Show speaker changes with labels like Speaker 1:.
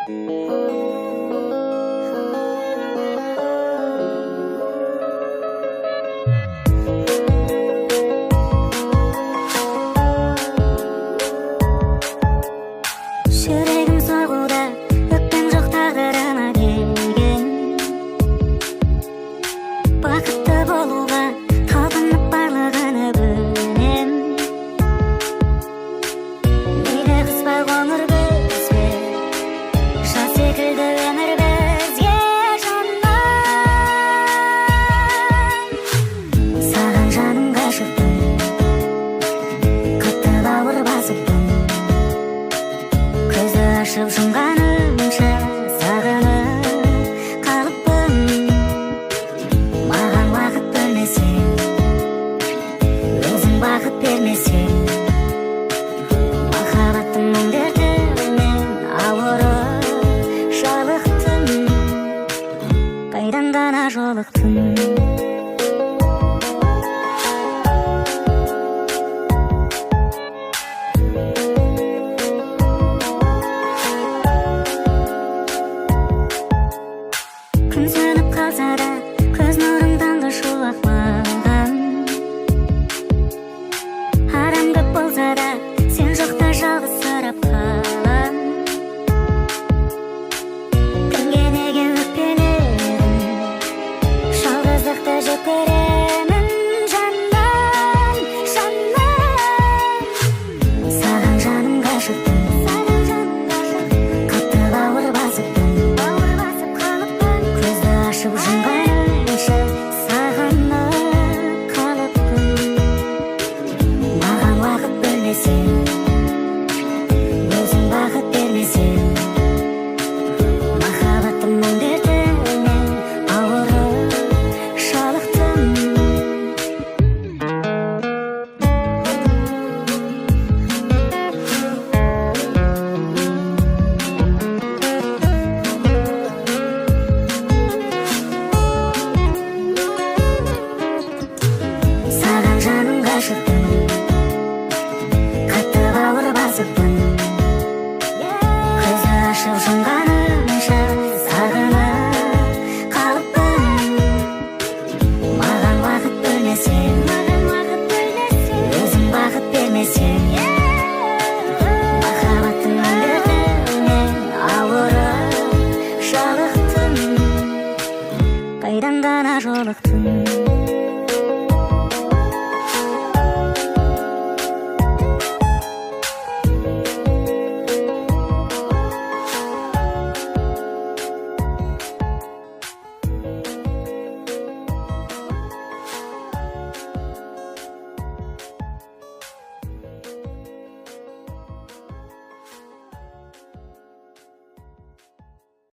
Speaker 1: Жүрегім соғуда, өкпем жоқ тағдырыма деген. Бақытты болуға талпынып барлығына бөлем. Мейлі қыс па қоңыр күзбе, жаз секілді өмір бізге жаннан. Саған жаным ғашықпын, қатты бауыр басыппын. Көзі ашып жұмғанымша сағынып қалыппын. Маған уақыт бөлмесең, өзің бақыт бермесең, махаббаттың мұң дертімен ауырып жалықтым. Қайдан ғана жолықтым. Күн сөніп қалса да, көз нұрың таңғы шуақ маған. Арам көп болса да, сен жоқта жалғыз